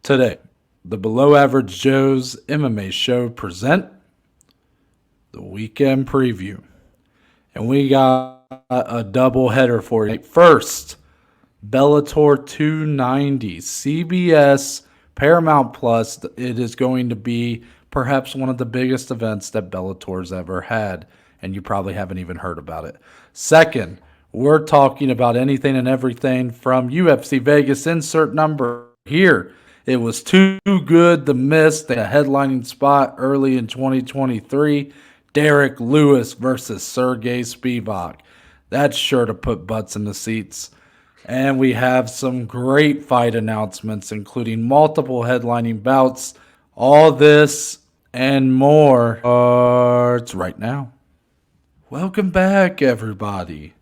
Today, the Below Average Joe's MMA show present the weekend preview. And we got a double header for you. First, Bellator 290, CBS, Paramount Plus. It is going to be perhaps one of the biggest events that Bellator's ever had, and you probably haven't even heard about it. Second, we're talking about anything and everything from UFC Vegas. Insert number here. It was too good to miss. The headlining spot early in 2023. Derrick Lewis versus Serghei Spivac. That's sure to put butts in the seats. And we have some great fight announcements, including multiple headlining bouts. All this and more starts right now. Welcome back, everybody.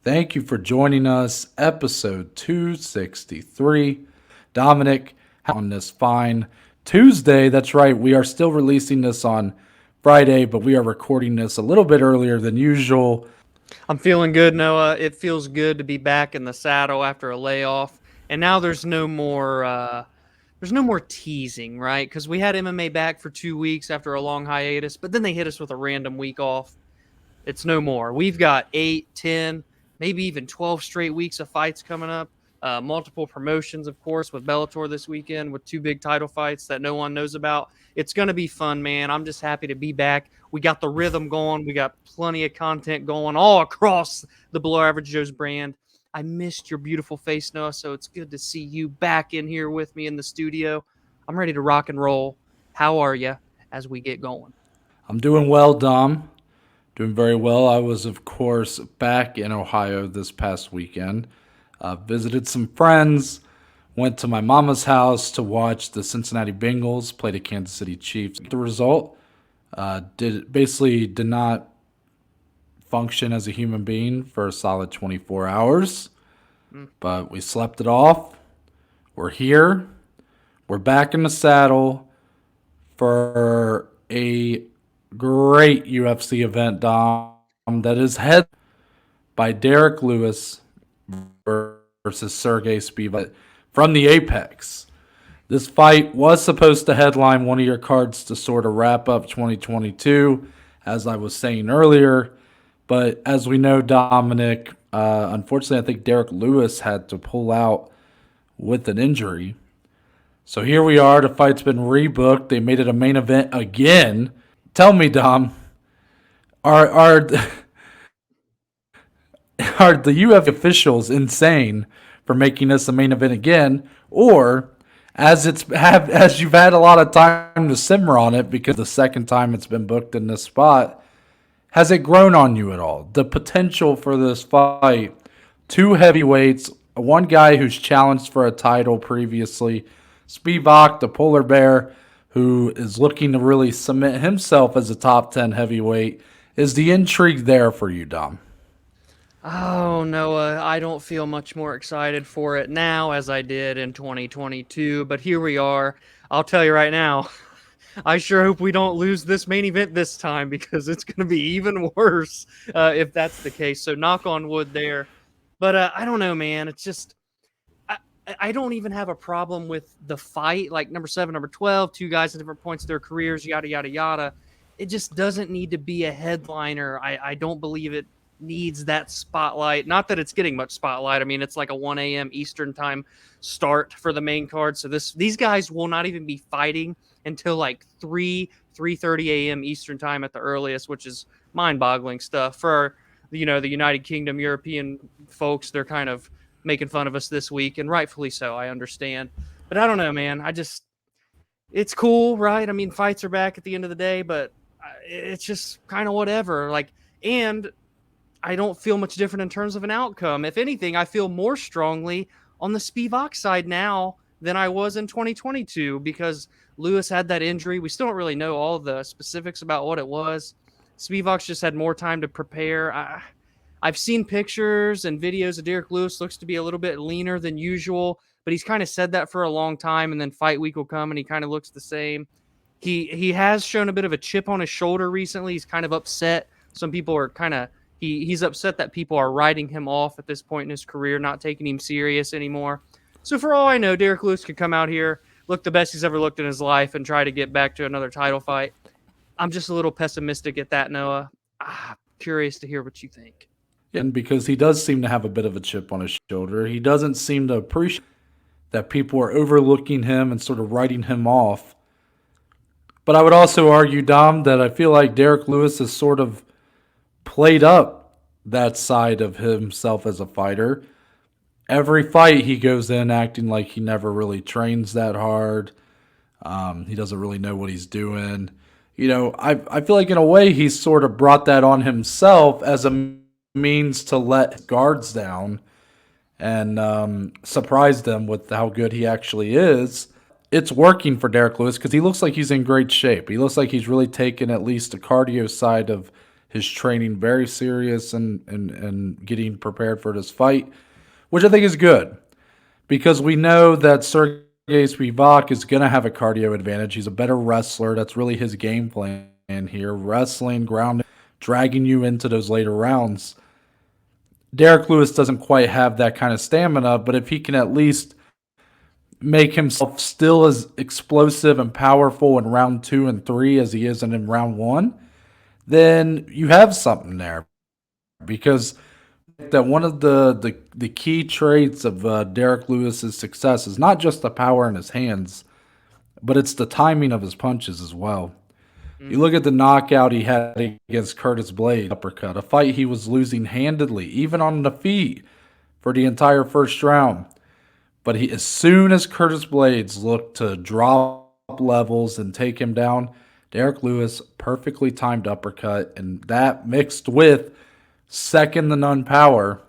Thank you for joining us. Episode 263. Dominic, on this fine Tuesday. That's right. We are still releasing this on Friday, but we are recording this a little bit earlier than usual. I'm feeling good, Noah. It feels good to be back in the saddle after a layoff. And now there's no more teasing, right? Because we had MMA back for 2 weeks after a long hiatus, but then they hit us with a random week off. It's no more. We've got 8, 10, maybe even 12 straight weeks of fights coming up. Multiple promotions, of course, with Bellator this weekend with 2 big title fights that no one knows about. It's going to be fun, man. I'm just happy to be back. We got the rhythm going. We got plenty of content going all across the Below Average Joe's brand. I missed your beautiful face, Noah, so it's good to see you back in here with me in the studio. I'm ready to rock and roll. How are you as we get going? I'm doing well, Dom. Doing very well. I was, of course, back in Ohio this past weekend. Visited some friends. Went to my mama's house to watch the Cincinnati Bengals play the Kansas City Chiefs. The result did not function as a human being for a solid 24 hours. But we slept it off. We're here. We're back in the saddle for a great UFC event, Dom, that is headed by Derrick Lewis versus Serghei Spivac from the Apex. This fight was supposed to headline one of your cards to sort of wrap up 2022, as I was saying earlier. But as we know, Dominic, unfortunately, I think Derrick Lewis had to pull out with an injury. So here we are. The fight's been rebooked. They made it a main event again. Tell me, Dom, are the UFC officials insane for making this a main event again, or as you've had a lot of time to simmer on it because the second time it's been booked in this spot, has it grown on you at all? The potential for this fight, 2 heavyweights, one guy who's challenged for a title previously, Spivac, the polar bear, who is looking to really cement himself as a top 10 heavyweight. Is the intrigue there for you, Dom? Oh, Noah, I don't feel much more excited for it now as I did in 2022, but here we are. I'll tell you right now, I sure hope we don't lose this main event this time because it's going to be even worse if that's the case. So knock on wood there. But I don't know, man. It's just, I don't even have a problem with the fight, like number 7, number 12, 2 guys at different points of their careers, yada, yada, yada. It just doesn't need to be a headliner. I don't believe it needs that spotlight. Not that it's getting much spotlight. I mean, it's like a 1 a.m. Eastern time start for the main card. So these guys will not even be fighting until like 3:30 a.m. Eastern time at the earliest, which is mind-boggling stuff. For, the United Kingdom, European folks, they're kind of making fun of us this week, and rightfully so, I understand. But I don't know, man. It's cool, right? I mean, fights are back at the end of the day, but it's just kind of whatever. And I don't feel much different in terms of an outcome. If anything, I feel more strongly on the Spivac side now than I was in 2022 because Lewis had that injury. We still don't really know all the specifics about what it was. Spivac's just had more time to prepare. I've seen pictures and videos of Derrick Lewis. Looks to be a little bit leaner than usual, but he's kind of said that for a long time, and then fight week will come and he kind of looks the same. He has shown a bit of a chip on his shoulder recently. He's kind of upset. Some people are kind of he's upset that people are writing him off at this point in his career, not taking him serious anymore. So for all I know, Derrick Lewis could come out here, look the best he's ever looked in his life and try to get back to another title fight. I'm just a little pessimistic at that, Noah. Curious to hear what you think. And because he does seem to have a bit of a chip on his shoulder, he doesn't seem to appreciate that people are overlooking him and sort of writing him off. But I would also argue, Dom, that I feel like Derrick Lewis has sort of played up that side of himself as a fighter. Every fight he goes in acting like he never really trains that hard. He doesn't really know what he's doing. I feel like in a way he's sort of brought that on himself as a means to let guards down and surprise them with how good he actually is. It's working for Derrick Lewis because he looks like he's in great shape. He looks like he's really taken at least the cardio side of his training very serious and getting prepared for this fight, which I think is good because we know that Serghei Spivac is going to have a cardio advantage. He's a better wrestler. That's really his game plan here. Wrestling, grounding, dragging you into those later rounds. Derrick Lewis doesn't quite have that kind of stamina, but if he can at least make himself still as explosive and powerful in round 2 and 3 as he is in round 1, then you have something there. Because that one of the key traits of Derrick Lewis's success is not just the power in his hands, but it's the timing of his punches as well. You look at the knockout he had against Curtis Blades, uppercut, a fight he was losing handedly, even on the feet, for the entire first round. But as soon as Curtis Blades looked to drop levels and take him down, Derrick Lewis perfectly timed uppercut, and that mixed with second to none power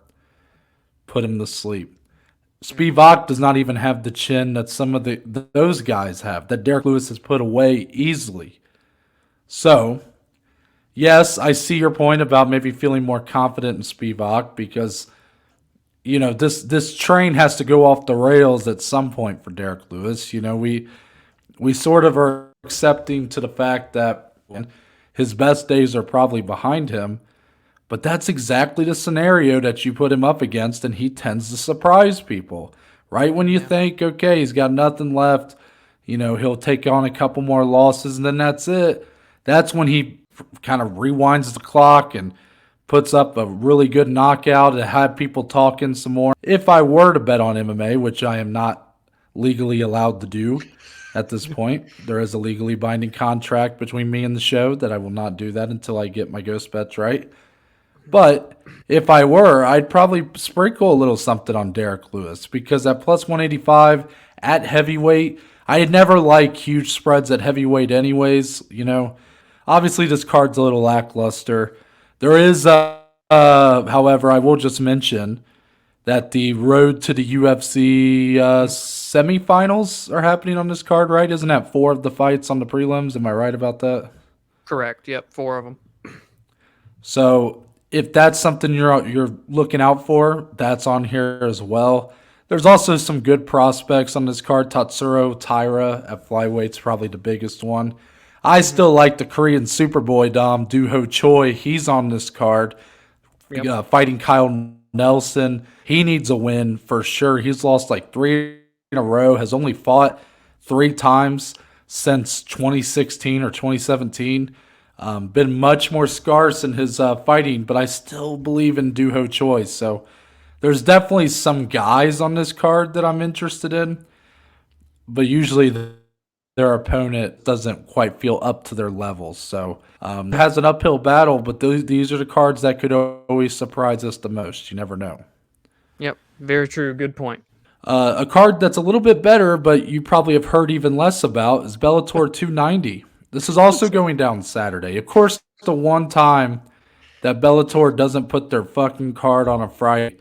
put him to sleep. Spivac does not even have the chin that some of those guys have, that Derrick Lewis has put away easily. So, yes, I see your point about maybe feeling more confident in Spivac because this train has to go off the rails at some point for Derrick Lewis. We sort of are accepting to the fact that his best days are probably behind him, but that's exactly the scenario that you put him up against, and he tends to surprise people. Right when you think, okay, he's got nothing left, he'll take on a couple more losses, and then that's it. That's when he kind of rewinds the clock and puts up a really good knockout to have people talking some more. If I were to bet on MMA, which I am not legally allowed to do at this point, there is a legally binding contract between me and the show that I will not do that until I get my ghost bets right. But if I were, I'd probably sprinkle a little something on Derrick Lewis because at plus 185 at heavyweight, I had never liked huge spreads at heavyweight anyways. Obviously this card's a little lackluster. There is, however, I will just mention that the road to the UFC semifinals are happening on this card, right? Isn't that 4 of the fights on the prelims? Am I right about that? Correct. Yep, 4 of them. So if that's something you're looking out for, that's on here as well. There's also some good prospects on this card. Tatsuro Taira at flyweight's probably the biggest one. I still like the Korean Superboy Dom Do-Ho Choi. He's on this card, fighting Kyle Nelson. He needs a win for sure. He's lost like 3 in a row, has only fought 3 times since 2016 or 2017. Been much more scarce in his fighting, but I still believe in Do-Ho Choi. So there's definitely some guys on this card that I'm interested in, but usually their opponent doesn't quite feel up to their levels. So it has an uphill battle, but these are the cards that could always surprise us the most. You never know. Yep, very true. Good point. A card that's a little bit better, but you probably have heard even less about, is Bellator 290. This is also going down Saturday. Of course, the one time that Bellator doesn't put their fucking card on a Friday.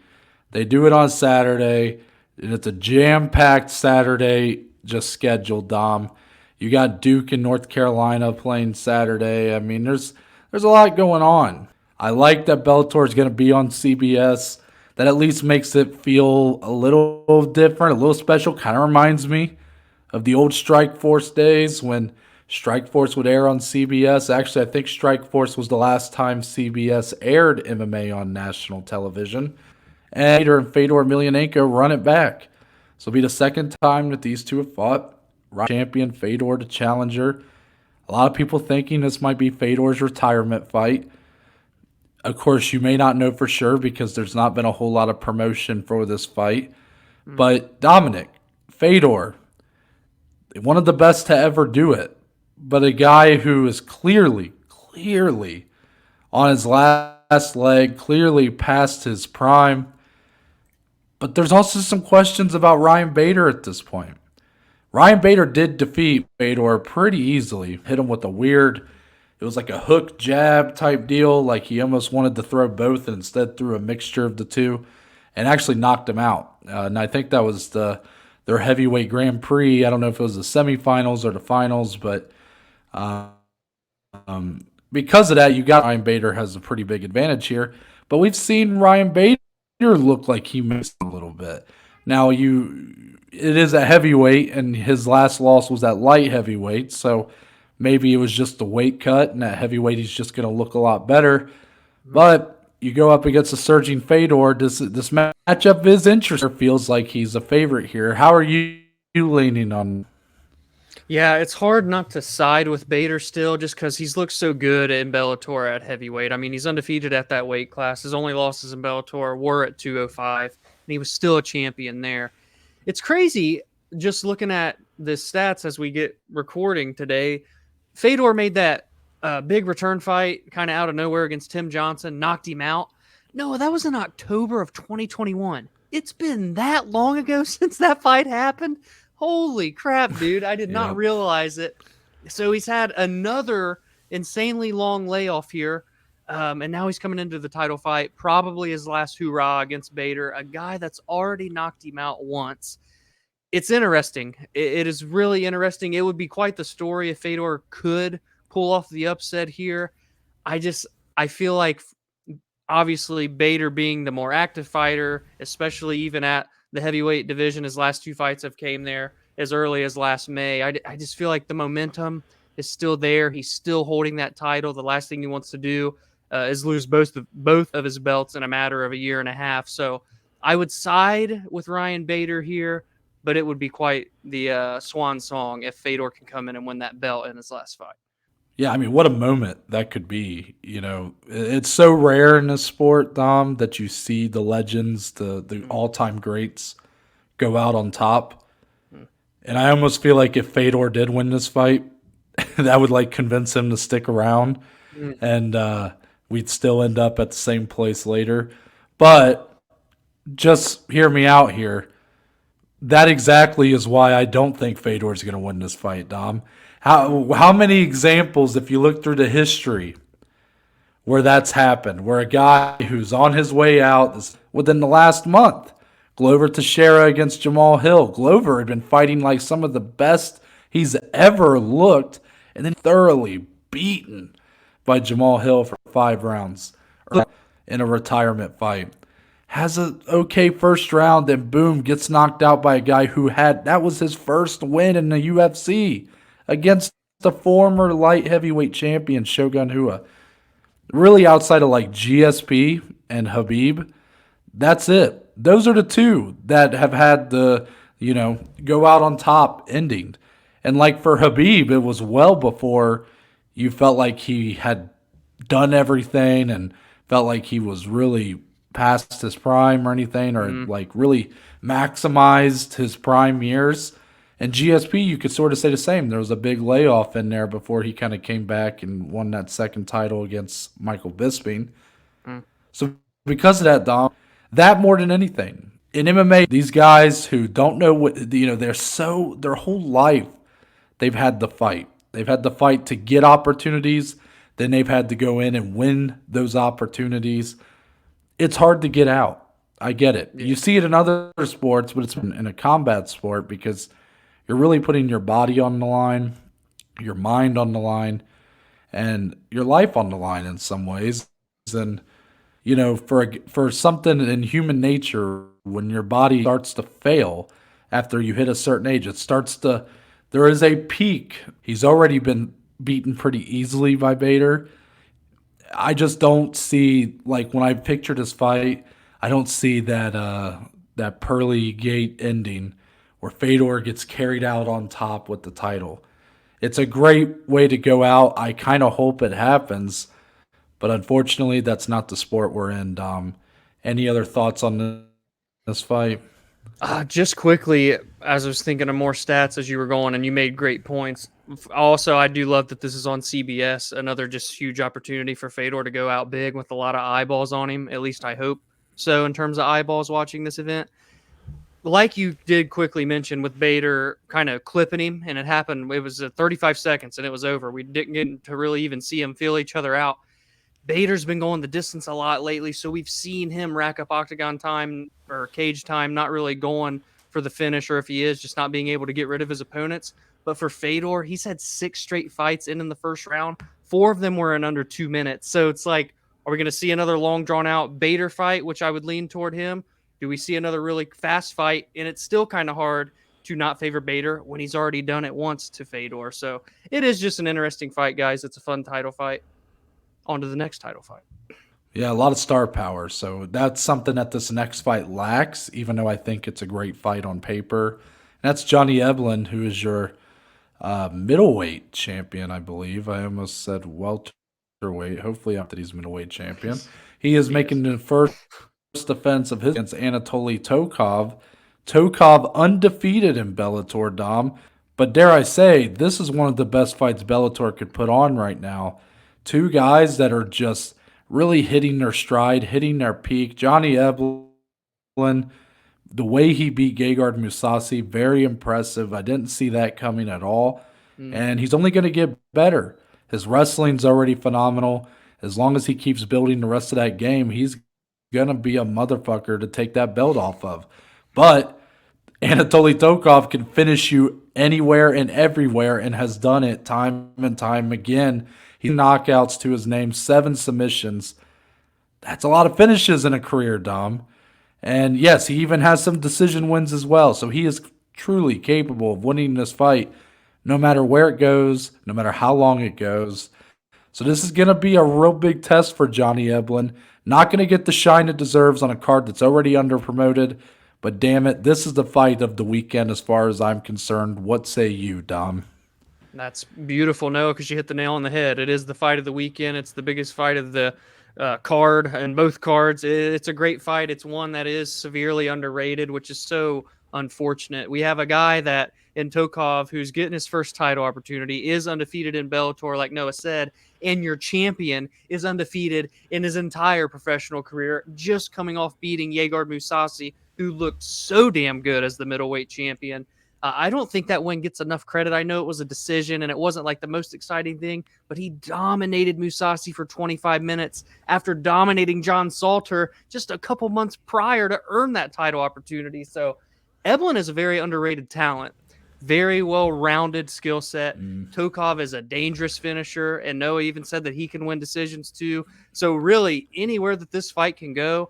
They do it on Saturday, and it's a jam-packed Saturday just scheduled, Dom. You got Duke in North Carolina playing Saturday. I mean, there's a lot going on. I like that Bellator is going to be on CBS. That at least makes it feel a little different, a little special. Kind of reminds me of the old Strikeforce days when Strikeforce would air on CBS. Actually, I think Strikeforce was the last time CBS aired MMA on national television. And Fedor Emelianenko run it back. So it'll be the second time that these two have fought. champion Fedor to challenger. A lot of people thinking this might be Fedor's retirement fight. Of course, you may not know for sure because there's not been a whole lot of promotion for this fight. But Dominic, Fedor, one of the best to ever do it, but a guy who is clearly on his last leg, clearly past his prime. But there's also some questions about Ryan Bader at this point. Ryan Bader did defeat Fedor pretty easily. Hit him with it was like a hook jab type deal. Like he almost wanted to throw both and instead threw a mixture of the two and actually knocked him out. And I think that was their heavyweight Grand Prix. I don't know if it was the semifinals or the finals, but because of that, you got Ryan Bader has a pretty big advantage here. But we've seen Ryan Bader look like he missed a little bit. Now it is a heavyweight, and his last loss was at light heavyweight, so maybe it was just the weight cut, and at heavyweight he's just going to look a lot better. But you go up against a surging Fedor. This matchup is interesting. Feels like he's a favorite here. How are you leaning on? Yeah, it's hard not to side with Bader still just because he's looked so good in Bellator at heavyweight. I mean, he's undefeated at that weight class. His only losses in Bellator were at 205, and he was still a champion there. It's crazy just looking at the stats as we get recording today. Fedor made that big return fight kind of out of nowhere against Tim Johnson, knocked him out. No, that was in October of 2021. It's been that long ago since that fight happened. Holy crap, dude. I did not realize it. So he's had another insanely long layoff here. And now he's coming into the title fight, probably his last hurrah against Bader, a guy that's already knocked him out once. It's interesting. It is really interesting. It would be quite the story if Fedor could pull off the upset here. I feel like obviously Bader being the more active fighter, especially even at the heavyweight division, his last two fights have came there as early as last May. I just feel like the momentum is still there. He's still holding that title. The last thing he wants to do is lose both of his belts in a matter of a year and a half. So I would side with Ryan Bader here, but it would be quite the swan song if Fedor can come in and win that belt in his last fight. Yeah, I mean, what a moment that could be. You know, it's so rare in this sport, Dom, that you see the legends, the all-time greats go out on top. And I almost feel like if Fedor did win this fight, that would like convince him to stick around, and we'd still end up at the same place later. But just hear me out here. That exactly is why I don't think Fedor is going to win this fight, Dom. How many examples, if you look through the history, where that's happened, where a guy who's on his way out is within the last month, Glover Teixeira against Jamal Hill. Glover had been fighting like some of the best he's ever looked, and then thoroughly beaten by Jamal Hill for 5 rounds in a retirement fight. Has an okay first round, then boom, gets knocked out by a guy that was his first win in the UFC against the former light heavyweight champion, Shogun Rua. Really outside of like GSP and Khabib, that's it. Those are the two that have had the, go out on top ending. And like for Khabib, it was well before you felt like he had done everything and felt like he was really past his prime or anything, or like really maximized his prime years. And GSP, you could sort of say the same. There was a big layoff in there before he kind of came back and won that second title against Michael Bisping. So because of that, Dom, that more than anything, in MMA, these guys who don't know what, their whole life, they've had the fight. They've had the fight to get opportunities. Then they've had to go in and win those opportunities. It's hard to get out. I get it. You see it in other sports, but it's in a combat sport because you're really putting your body on the line, your mind on the line, and your life on the line in some ways. And, for something in human nature, when your body starts to fail after you hit a certain age, there is a peak. He's already been beaten pretty easily by Bader. I just don't see, like, when I pictured his fight, I don't see that pearly gate ending where Fedor gets carried out on top with the title. It's a great way to go out. I kind of hope it happens, but unfortunately, that's not the sport we're in, Dom. Any other thoughts on this fight? Just quickly, as I was thinking of more stats as you were going, and you made great points. Also, I do love that this is on CBS. Another just huge opportunity for Fedor to go out big with a lot of eyeballs on him. At least I hope so in terms of eyeballs watching this event. Like you did quickly mention with Bader kind of clipping him, and it happened. It was 35 seconds and it was over. We didn't get to really even see him feel each other out. Bader's been going the distance a lot lately, so we've seen him rack up octagon time or cage time, not really going for the finish, or if he is, just not being able to get rid of his opponents. But for Fedor, he's had 6 straight fights in the first round. 4 of them were in under 2 minutes. So it's like, are we going to see another long, drawn-out Bader fight, which I would lean toward him? Do we see another really fast fight? And it's still kind of hard to not favor Bader when he's already done it once to Fedor. So it is just an interesting fight, guys. It's a fun title fight. On to the next title fight. Yeah, a lot of star power. So that's something that this next fight lacks, even though I think it's a great fight on paper. And that's Johnny Eblen, who is your middleweight champion, I believe. I almost said welterweight. Hopefully, after he's middleweight champion. He is making the first defense of his against Anatoly Tokov. Tokov undefeated in Bellator, Dom. But dare I say, this is one of the best fights Bellator could put on right now. 2 guys that are just really hitting their stride, hitting their peak. Johnny Eblen, the way he beat Gegard Mousasi, very impressive. I didn't see that coming at all. And he's only going to get better. His wrestling's already phenomenal. As long as he keeps building the rest of that game, he's going to be a motherfucker to take that belt off of. But Anatoly Tokov can finish you anywhere and everywhere and has done it time and time again. He knockouts to his name, 7 submissions. That's a lot of finishes in a career, Dom. And yes, he even has some decision wins as well. So he is truly capable of winning this fight no matter where it goes, no matter how long it goes. So this is going to be a real big test for Johnny Eblen. Not going to get the shine it deserves on a card that's already under-promoted. But damn it, this is the fight of the weekend as far as I'm concerned. What say you, Dom? That's beautiful, Noah, because you hit the nail on the head. It is the fight of the weekend. It's the biggest fight of the card and both cards. It's a great fight. It's one that is severely underrated, which is so unfortunate. We have a guy that in Tokov who's getting his first title opportunity, is undefeated in Bellator, like Noah said, and your champion is undefeated in his entire professional career, just coming off beating Gegard Mousasi, who looked so damn good as the middleweight champion. I don't think that win gets enough credit. I know it was a decision and it wasn't like the most exciting thing, but he dominated Mousasi for 25 minutes after dominating John Salter just a couple months prior to earn that title opportunity. So Eblen is a very underrated talent, very well-rounded skill set. Tokov is a dangerous finisher, and Noah even said that he can win decisions too. So really, anywhere that this fight can go,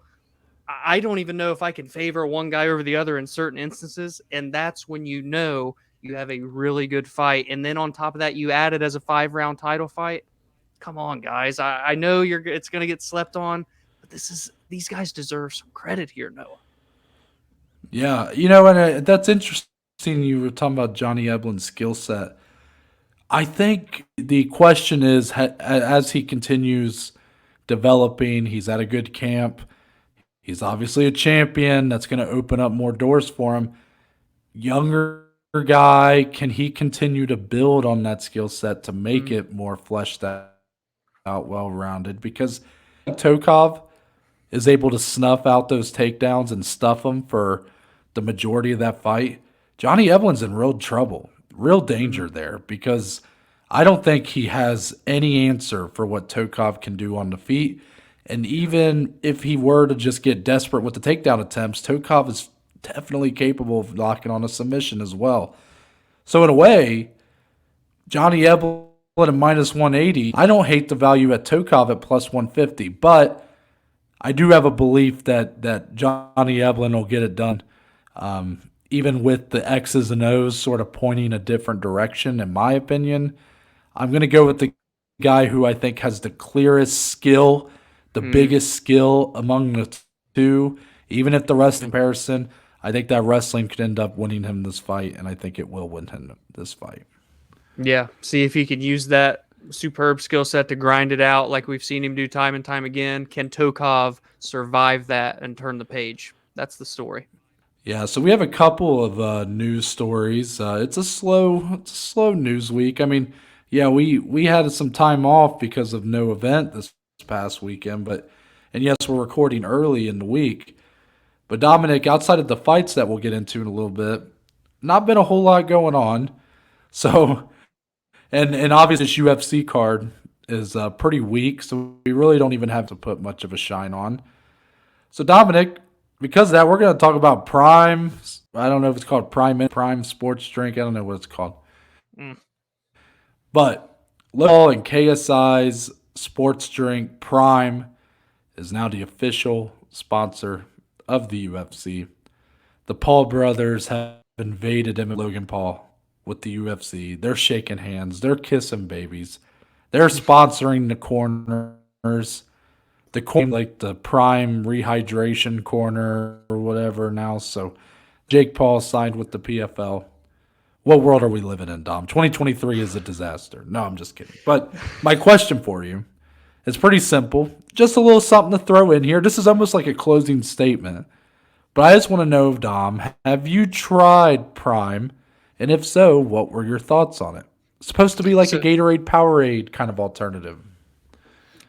I don't even know if I can favor one guy over the other in certain instances, and that's when you know you have a really good fight. And then on top of that, you add it as a 5-round title fight. Come on, guys. I know it's going to get slept on, but these guys deserve some credit here, Noah. Yeah, and that's interesting. You were talking about Johnny Eblen's skill set. I think the question is, as he continues developing, he's at a good camp. He's obviously a champion. That's going to open up more doors for him. Younger guy, can he continue to build on that skill set to make it more fleshed out, well-rounded? Because Tokov is able to snuff out those takedowns and stuff them for the majority of that fight. Johnny Eblen's in real trouble, real danger there, because I don't think he has any answer for what Tokov can do on the feet. And even if he were to just get desperate with the takedown attempts, Tokov is definitely capable of locking on a submission as well. So in a way, Johnny Eblen at minus 180, I don't hate the value at Tokov at plus 150, but I do have a belief that Johnny Eblen will get it done. Even with the X's and O's sort of pointing a different direction, in my opinion, I'm going to go with the guy who I think has the clearest skill, the biggest skill among the two. Even if the rest comparison, I think that wrestling could end up winning him this fight, and I think it will win him this fight. Yeah, see if he can use that superb skill set to grind it out like we've seen him do time and time again. Can Tokov survive that and turn the page? That's the story. Yeah, so we have a couple of news stories. It's a slow news week. I mean, yeah, we had some time off because of no event this past weekend, and yes, we're recording early in the week. But Dominic, outside of the fights that we'll get into in a little bit, not been a whole lot going on. So, and obviously this UFC card is pretty weak, so we really don't even have to put much of a shine on. So Dominic, because of that, we're going to talk about Prime. I don't know if it's called Prime Sports Drink. I don't know what it's called. But Logan and KSI's sports drink Prime is now the official sponsor of the UFC. The Paul brothers have invaded him and Logan Paul with the UFC. They're shaking hands. They're kissing babies. They're sponsoring the corners. Like the Prime Rehydration Corner or whatever now. So Jake Paul signed with the PFL. What world are we living in, Dom? 2023 is a disaster. No, I'm just kidding. But my question for you is pretty simple. Just a little something to throw in here. This is almost like a closing statement. But I just want to know, Dom, have you tried Prime? And if so, what were your thoughts on it? It's supposed to be like a Gatorade Powerade kind of alternative.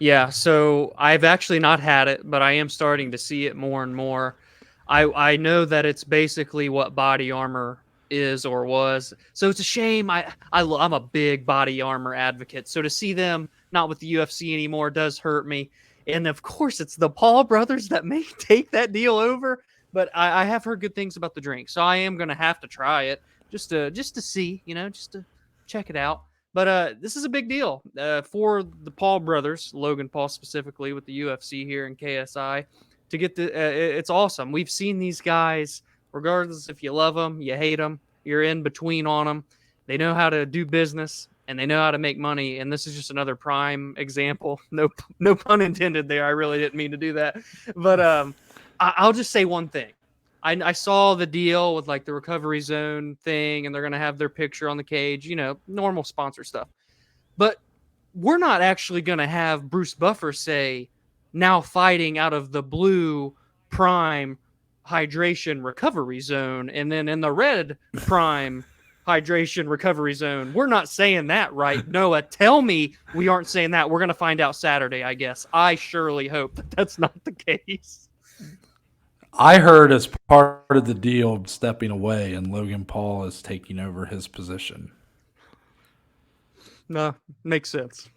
Yeah, so I've actually not had it, but I am starting to see it more and more. I know that it's basically what Body Armor is or was. So it's a shame. I'm a big Body Armor advocate. So to see them not with the UFC anymore does hurt me. And of course, it's the Paul brothers that may take that deal over. But I have heard good things about the drink, so I am going to have to try it just to see, just to check it out. But this is a big deal for the Paul brothers, Logan Paul specifically, with the UFC here in KSI. To get it's awesome. We've seen these guys, regardless if you love them, you hate them, you're in between on them. They know how to do business and they know how to make money. And this is just another prime example. No pun intended there. I really didn't mean to do that. But I'll just say one thing. I saw the deal with like the recovery zone thing, and they're going to have their picture on the cage, normal sponsor stuff. But we're not actually going to have Bruce Buffer say, now fighting out of the blue Prime hydration recovery zone, and then in the red Prime hydration recovery zone. We're not saying that, right? Noah, tell me we aren't saying that. We're going to find out Saturday, I guess. I surely hope that that's not the case. I heard as part of the deal stepping away, and Logan Paul is taking over his position. No, makes sense.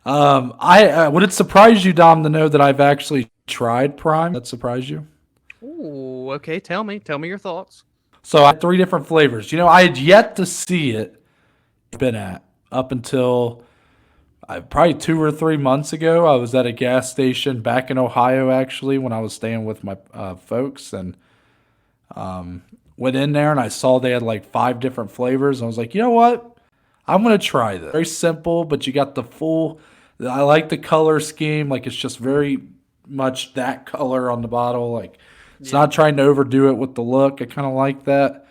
Would it surprise you, Dom, to know that I've actually tried Prime? That surprise you? Ooh, okay. Tell me your thoughts. So I had 3 different flavors. I had yet to see it been at up until probably 2 or 3 months ago. I was at a gas station back in Ohio, actually, when I was staying with my folks, and went in there and I saw they had like 5 different flavors. And I was like, you know what? I'm going to try this. Very simple, but you got the full. I like the color scheme. Like, it's just very much that color on the bottle. Like, it's not trying to overdo it with the look. I kind of like that.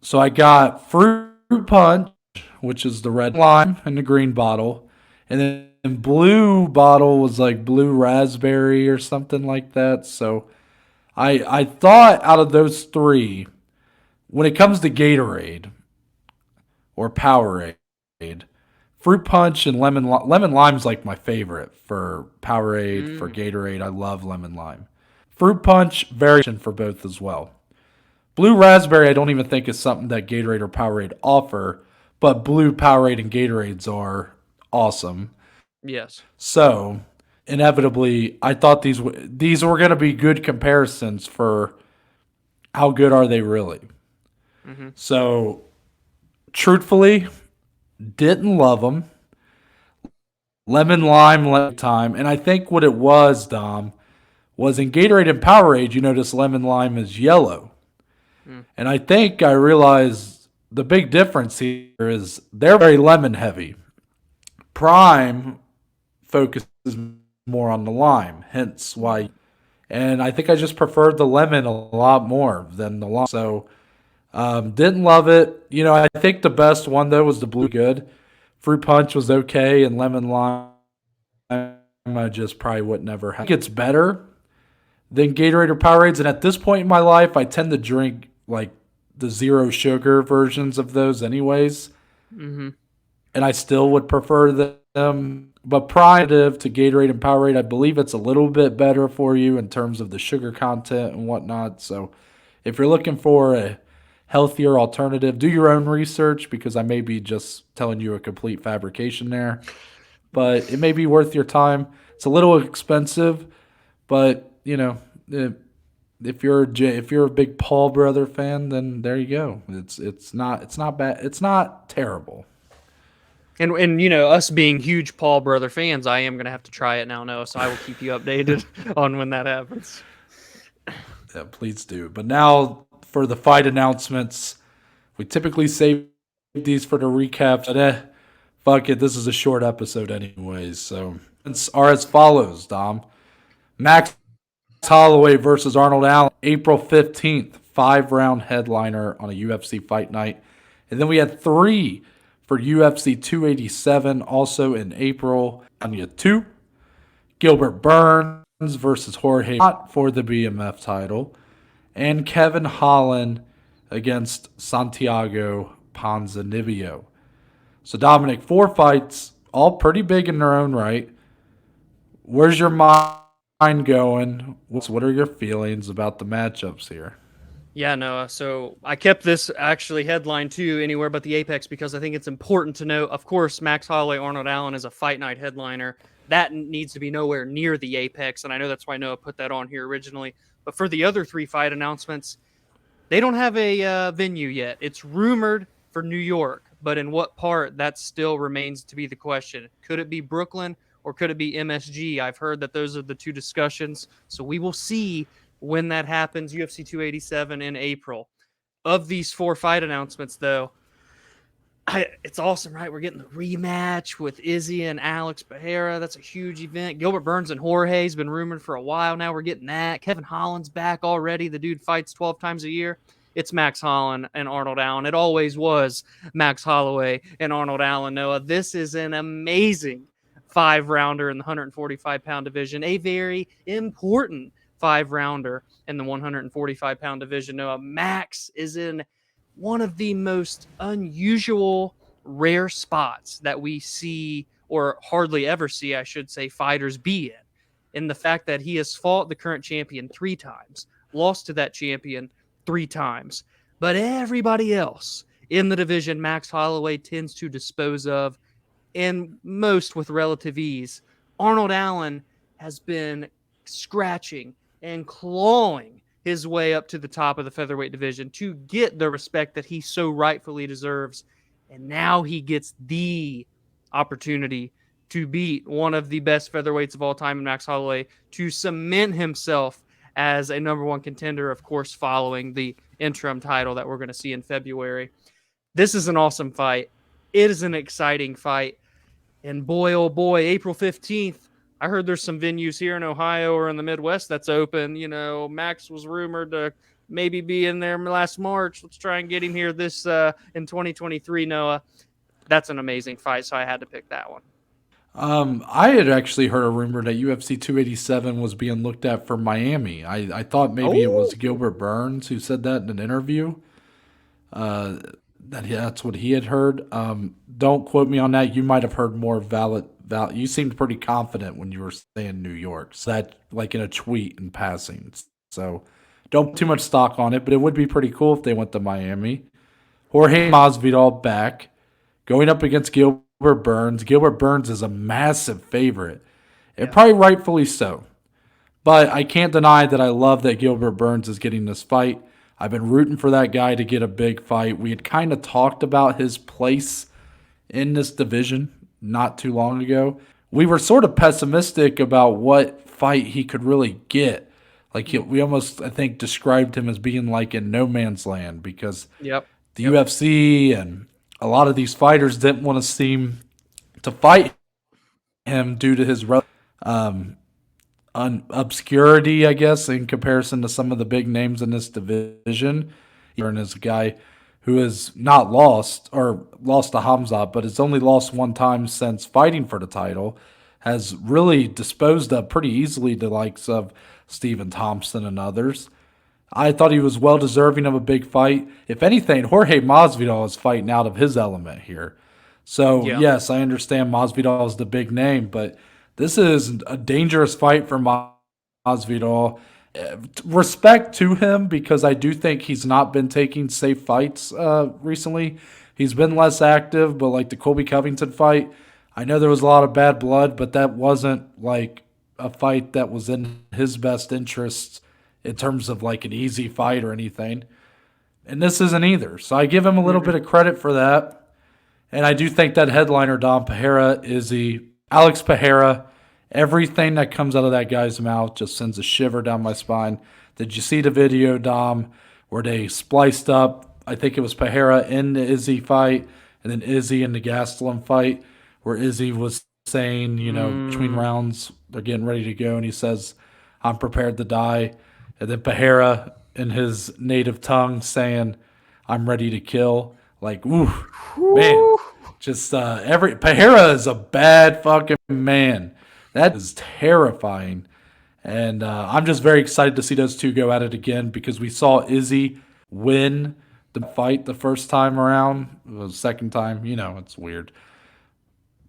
So I got Fruit Punch, which is the red lime in the green bottle. And then blue bottle was like blue raspberry or something like that. So I thought out of those 3, when it comes to Gatorade or Powerade, Fruit Punch and lemon lime's like my favorite for Powerade, for Gatorade. I love lemon lime. Fruit Punch, variation for both as well. Blue raspberry I don't even think is something that Gatorade or Powerade offer, but blue Powerade and Gatorades are awesome. Yes. So, inevitably, I thought these were going to be good comparisons for how good are they really. Mm-hmm. So, truthfully, didn't love them. Lemon lime time. And I think what it was, Dom, was in Gatorade and Powerade, you notice lemon lime is yellow. And I think I realized the big difference here is they're very lemon heavy. Prime focuses more on the lime, hence why And I think I just preferred the lemon a lot more than the lime. So didn't love it. I think the best one though was the blue good. Fruit punch was okay, and lemon lime I just probably would never have. I think it's better than Gatorade or Powerades, and at this point in my life, I tend to drink like the zero sugar versions of those anyways, Mm-hmm. and I still would prefer them. But prior to Gatorade and Powerade, I believe it's a little bit better for you in terms of the sugar content and whatnot. So if you're looking for a healthier alternative, do your own research because I may be just telling you a complete fabrication there. But it may be worth your time. It's a little expensive, but if you're a big Paul brother fan, then there you go. It's not bad. It's not terrible. And us being huge Paul brother fans, I am gonna have to try it now, Noah. So I will keep you updated on when that happens. Yeah, please do. But now for the fight announcements, we typically save these for the recaps. But fuck it, this is a short episode anyways. So it's are as follows, Dom. Max Holloway versus Arnold Allen, April 15th, 5-round headliner on a UFC fight night. And then we had 3 for UFC 287, also in April. Anya 2, Gilbert Burns versus Jorge for the BMF title. And Kevin Holland against Santiago Ponzinibbio. So, Dominic, 4 fights, all pretty big in their own right. Where's your mind going? What are your feelings about the matchups here? Yeah, Noah. So I kept this actually headline too, anywhere but the Apex, because I think it's important to note. Of course, Max Holloway, Arnold Allen is a fight night headliner. That needs to be nowhere near the Apex, and I know that's why Noah put that on here originally. But for the other 3 fight announcements, they don't have a venue yet. It's rumored for New York, but in what part, that still remains to be the question. Could it be Brooklyn or could it be MSG? I've heard that those are the 2 discussions, so we will see when that happens. UFC 287 in April. Of these 4 fight announcements, though, it's awesome, right? We're getting the rematch with Izzy and Alex Pereira. That's a huge event. Gilbert Burns and Jorge has been rumored for a while now. We're getting that. Kevin Holland's back already. The dude fights 12 times a year. It's Max Holland and Arnold Allen. It always was Max Holloway and Arnold Allen, Noah. This is an amazing 5-rounder in the 145-pound division, a very important 5-rounder in the 145-pound division. Noah, Max is in one of the most unusual, rare spots that we see, or hardly ever see, I should say, fighters be in the fact that he has fought the current champion 3 times, lost to that champion 3 times. But everybody else in the division, Max Holloway tends to dispose of, and most with relative ease. Arnold Allen has been scratching and clawing his way up to the top of the featherweight division to get the respect that he so rightfully deserves. And now he gets the opportunity to beat one of the best featherweights of all time in Max Holloway, to cement himself as a number 1 contender, of course, following the interim title that we're going to see in February. This is an awesome fight. It is an exciting fight. And boy, oh boy, April 15th, I heard there's some venues here in Ohio or in the Midwest that's open. Max was rumored to maybe be in there last March. Let's try and get him here this in 2023, Noah. That's an amazing fight, so I had to pick that one. I had actually heard a rumor that UFC 287 was being looked at for Miami. I thought maybe it was Gilbert Burns who said that in an interview. That's what he had heard. Don't quote me on that. You might have heard more valid. You seemed pretty confident when you were saying New York. So that, like in a tweet in passing. So don't put too much stock on it, but it would be pretty cool if they went to Miami. Jorge Masvidal back, going up against Gilbert Burns. Gilbert Burns is a massive favorite, and probably rightfully so. But I can't deny that I love that Gilbert Burns is getting this fight. I've been rooting for that guy to get a big fight. We had kind of talked about his place in this division not too long ago. We were sort of pessimistic about what fight he could really get. We almost, I think, described him as being like in no man's land because the UFC and a lot of these fighters didn't want to seem to fight him due to his obscurity, I guess, in comparison to some of the big names in this division. Aaron is a guy who has not lost or lost to Hamza, but has only lost one time since fighting for the title. Has really disposed of pretty easily the likes of Stephen Thompson and others. I thought he was well deserving of a big fight. If anything, Jorge Masvidal is fighting out of his element here. So, Yeah. yes, I understand Masvidal is the big name, but this is a dangerous fight for Masvidal. Respect to him because I do think he's not been taking safe fights recently. He's been less active, but like the Colby Covington fight, I know there was a lot of bad blood, but that wasn't like a fight that was in his best interests in terms of like an easy fight or anything. And this isn't either. So I give him a little bit of credit for that. And I do think that headliner, Dom Pereira, Izzy, Alex Pereira, everything that comes out of that guy's mouth just sends a shiver down my spine. Did you see the video, Dom, where they spliced up, I think it was Pereira in the Izzy fight, and then Izzy in the Gastelum fight, where Izzy was saying, between rounds, they're getting ready to go, and he says, I'm prepared to die. And then Pereira in his native tongue saying, I'm ready to kill. Like, ooh, man. Just Pereira is a bad fucking man. That is terrifying. And I'm just very excited to see those two go at it again because we saw Izzy win the fight the first time around. The second time, it's weird.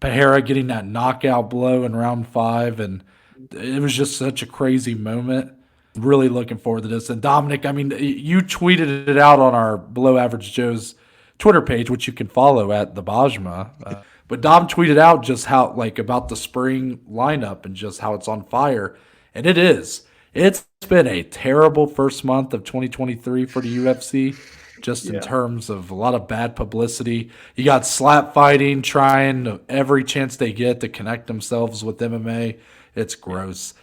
Pereira getting that knockout blow in round 5, and it was just such a crazy moment. Really looking forward to this. And Dominic, I mean, you tweeted it out on our Below Average Joe's Twitter page, which you can follow at the Bajma. But Dom tweeted out just how, like, about the spring lineup and just how it's on fire. And it is. It's been a terrible first month of 2023 for the UFC, just in terms of a lot of bad publicity. You got slap fighting trying every chance they get to connect themselves with MMA. It's gross.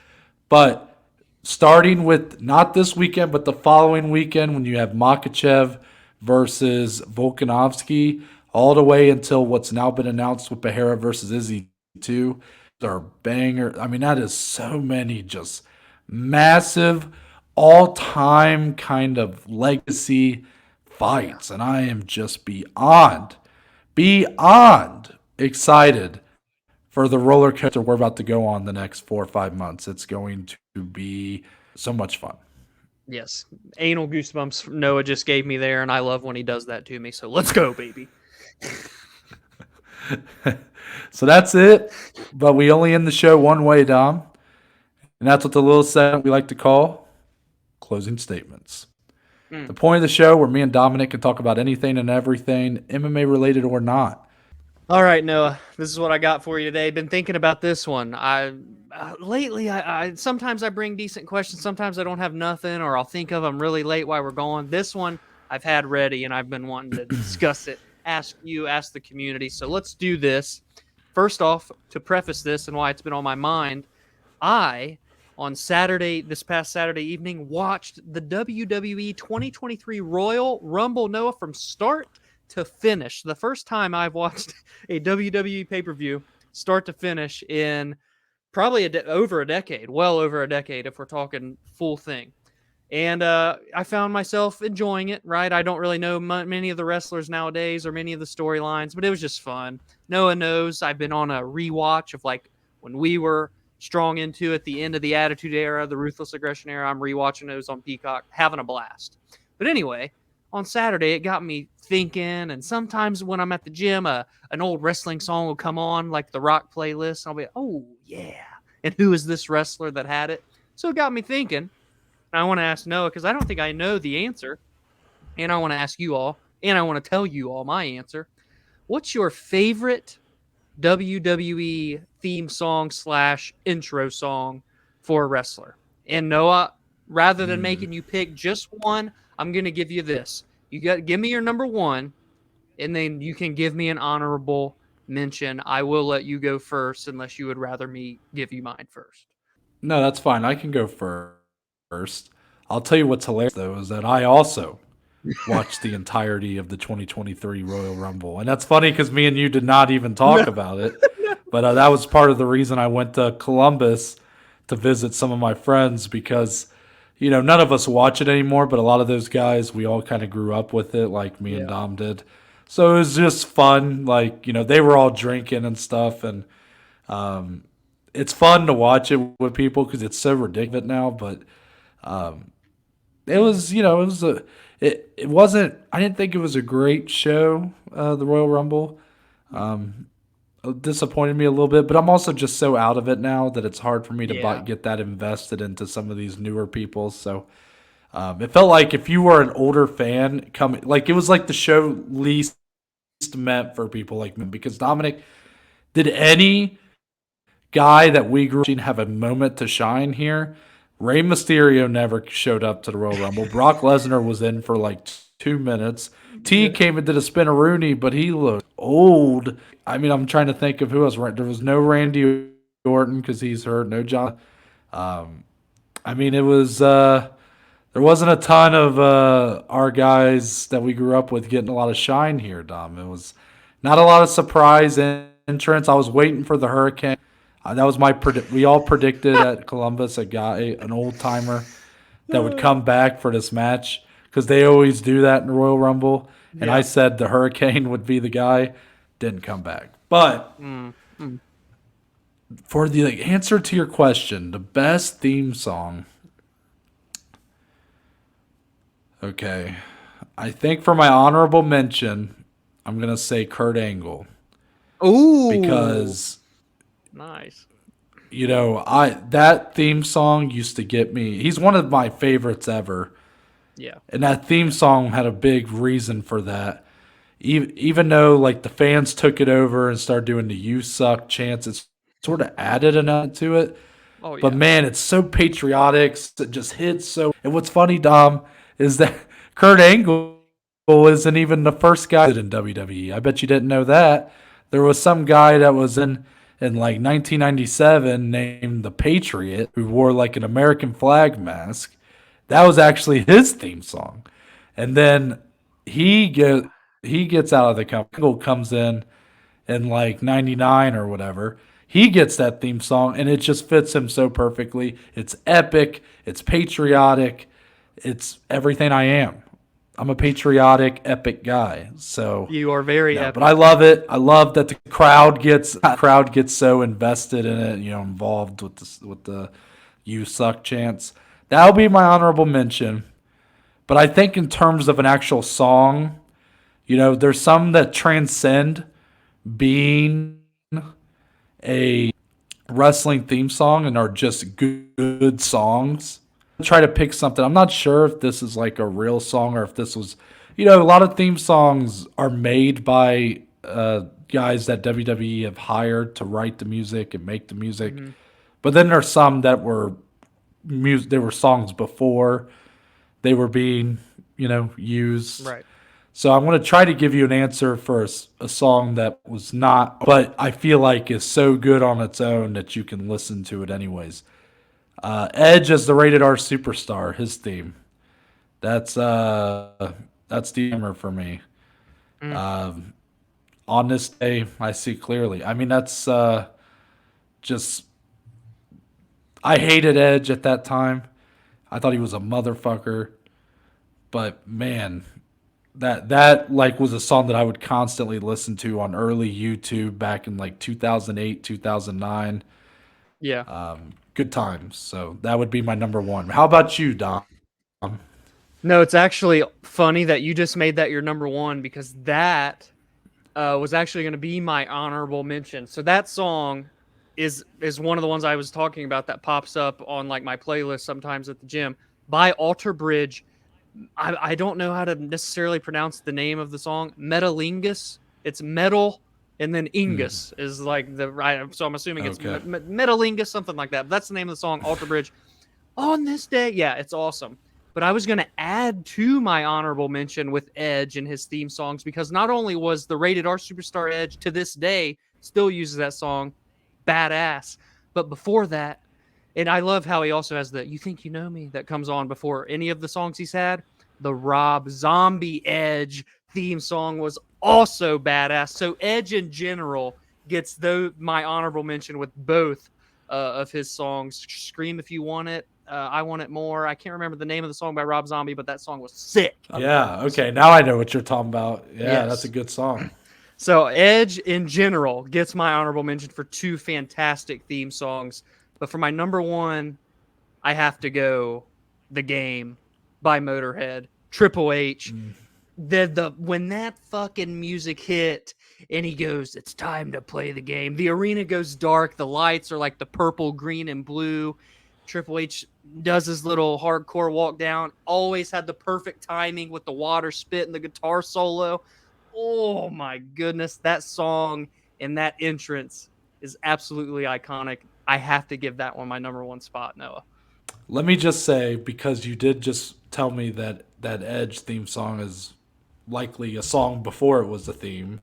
But starting with not this weekend, but the following weekend when you have Makhachev versus Volkanovski, all the way until what's now been announced with Pereira versus Izzy 2, are banger. I mean, that is so many just massive, all-time kind of legacy fights. And I am just beyond excited for the roller coaster we're about to go on the next 4 or 5 months. It's going to be so much fun. Yes. Anal goosebumps Noah just gave me there, and I love when he does that to me. So let's go, baby. So that's it. But we only end the show one way, Dom. And that's what the little segment we like to call closing statements. The point of the show where me and Dominic can talk about anything and everything, MMA related or not. All right, Noah, this is what I got for you today. Been thinking about this one. Lately, sometimes I bring decent questions. Sometimes I don't have nothing, or I'll think of them really late while we're going. This one I've had ready, and I've been wanting to discuss it. Ask the community. So let's do this. First off, to preface this and why it's been on my mind, on Saturday, this past Saturday evening, watched the WWE 2023 Royal Rumble, Noah, from start to finish. The first time I've watched a WWE pay-per-view start to finish in probably over a decade, well over a decade if we're talking full thing. And I found myself enjoying it, right? I don't really know many of the wrestlers nowadays or many of the storylines, but it was just fun. Noah knows I've been on a rewatch of like when we were strong into at the end of the Attitude Era, the Ruthless Aggression Era. I'm rewatching those on Peacock, having a blast. But anyway, on Saturday, it got me thinking, and sometimes when I'm at the gym, an old wrestling song will come on, like the Rock playlist, and I'll be, oh, yeah. And who is this wrestler that had it? So it got me thinking. I want to ask Noah, because I don't think I know the answer, and I want to ask you all, and I want to tell you all my answer. What's your favorite WWE theme song / intro song for a wrestler? And Noah, rather than making you pick just one, I'm going to give you this. Give me your number one, and then you can give me an honorable mention. I will let you go first unless you would rather me give you mine first. No, that's fine. I can go first. I'll tell you what's hilarious, though, is that I also watched the entirety of the 2023 Royal Rumble. And that's funny because me and you did not even talk about it. But that was part of the reason I went to Columbus to visit some of my friends because, none of us watch it anymore, but a lot of those guys, we all kind of grew up with it, like me and Yeah. Dom did. So it was just fun. Like, they were all drinking and stuff. And it's fun to watch it with people because it's so ridiculous now. But it was, it wasn't, I didn't think it was a great show, the Royal Rumble. It disappointed me a little bit, but I'm also just so out of it now that it's hard for me to Yeah. get that invested into some of these newer people. So it felt like if you were an older fan coming, like it was like the show least meant for people like me. Because Dominic, did any guy that we grew up watching have a moment to shine here? Rey Mysterio never showed up to the Royal Rumble. Brock Lesnar was in for like 2 minutes. T Yeah. came into the Spinaroonie, but he looked old. I mean, I'm trying to think of who else. There was no Randy Orton because he's hurt. No John. I mean, it was there wasn't a ton of our guys that we grew up with getting a lot of shine here, Dom. It was not a lot of surprise entrance. I was waiting for the Hurricane. That was my we all predicted at Columbus an old timer that would come back for this match because they always do that in the Royal Rumble. And I Yeah. said the Hurricane would be the guy. Didn't come back. But Mm. Mm. for the answer to your question, the best theme song. Okay. I think for my honorable mention, I'm going to say Kurt Angle Ooh. because Nice. I that theme song used to get me. He's one of my favorites ever. Yeah. And that theme song had a big reason for that. Even though like the fans took it over and started doing the "You Suck" chants, it sort of added an element to it. Oh But yeah. man, it's so patriotic. It just hits so. And what's funny, Dom, is that Kurt Angle isn't even the first guy in WWE. I bet you didn't know that. There was some guy that was in like 1997 named the Patriot who wore like an American flag mask. That was actually his theme song. And then he get he gets out of the company. Angle comes in like 99 or whatever. He gets that theme song and it just fits him so perfectly. It's epic, it's patriotic, it's everything I am. I'm a patriotic, epic guy. So You are very no, but epic. I love it. I love that the crowd gets so invested in it, involved with the "You Suck" chants. That'll be my honorable mention. But I think in terms of an actual song, there's some that transcend being a wrestling theme song and are just good songs. Try to pick something. I'm not sure if this is like a real song or if this was, a lot of theme songs are made by guys that WWE have hired to write the music and make the music. Hmm. But then there's some that were They were songs before they were being, used. Right. So I'm going to try to give you an answer for a song that was not, but I feel like is so good on its own that you can listen to it anyways. Edge as the rated R superstar, his theme. That's the hammer for me. Mm. On this day, I see clearly. I mean, that's just. I hated Edge at that time. I thought he was a motherfucker. But man, that like was a song that I would constantly listen to on early YouTube back in like 2008, 2009. Yeah. Good times. So that would be my number one. How about you, Dom? No, it's actually funny that you just made that your number one because that was actually going to be my honorable mention. So that song is one of the ones I was talking about that pops up on like my playlist sometimes at the gym by Alter Bridge. I don't know how to necessarily pronounce the name of the song. Metalingus. It's metal, and then Ingus is like the right. So I'm assuming it's Okay. Metalingus, something like that. But that's the name of the song. Alter Bridge. On this day, yeah, it's awesome. But I was gonna add to my honorable mention with Edge and his theme songs because not only was the rated R superstar Edge to this day still uses that song, badass, but before that, and I love how he also has the "You Think You Know Me" that comes on before any of the songs he's had. The Rob Zombie Edge theme song was also badass. So Edge in general gets my honorable mention with both of his songs. Scream If You Want It. I Want It More. I can't remember the name of the song by Rob Zombie, but that song was sick. Yeah, okay. Now I know what you're talking about. Yeah, Yes. that's a good song. So Edge in general gets my honorable mention for 2 fantastic theme songs. But for my number 1, I have to go The Game by Motorhead. Triple H. When that fucking music hit and he goes, it's time to play the game. The arena goes dark. The lights are like the purple, green, and blue. Triple H does his little hardcore walk down. Always had the perfect timing with the water spit and the guitar solo. Oh my goodness. That song and that entrance is absolutely iconic. I have to give that one my number 1 spot, Noah. Let me just say, because you did just tell me that that Edge theme song is likely a song before it was a theme,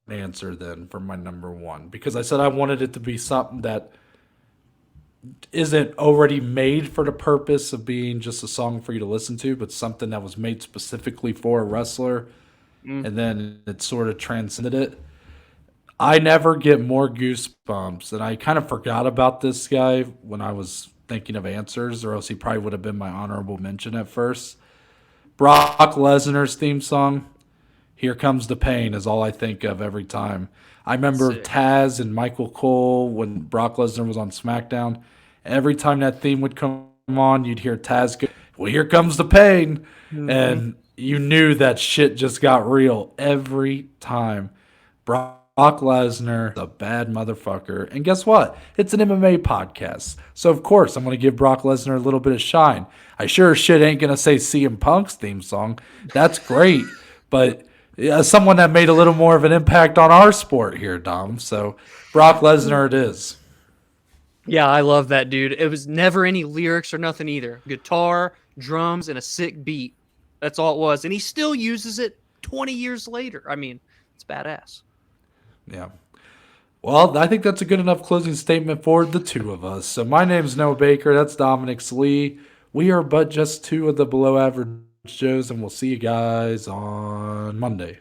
answer then for my number 1. Because I said I wanted it to be something that isn't already made for the purpose of being just a song for you to listen to, but something that was made specifically for a wrestler, and then it sort of transcended it. I never get more goosebumps, and I kind of forgot about this guy when I was thinking of answers, or else he probably would have been my honorable mention at first. Brock Lesnar's theme song, Here Comes the Pain, is all I think of every time. I remember Sick. Taz and Michael Cole when Brock Lesnar was on SmackDown. Every time that theme would come on, you'd hear Taz go, well, here comes the pain. And you knew that shit just got real every time. Brock Lesnar, a bad motherfucker. And guess what? It's an MMA podcast. So, of course, I'm going to give Brock Lesnar a little bit of shine. I sure as shit ain't going to say CM Punk's theme song. That's great. But someone that made a little more of an impact on our sport here, Dom. So, Brock Lesnar it is. Yeah, I love that, dude. It was never any lyrics or nothing either. Guitar, drums, and a sick beat. That's all it was. And he still uses it 20 years later. I mean, it's badass. Yeah. Well, I think that's a good enough closing statement for the two of us. So my name's Noah Baker. That's Dominic Slee. We are but just 2 of the below average Joes, and we'll see you guys on Monday.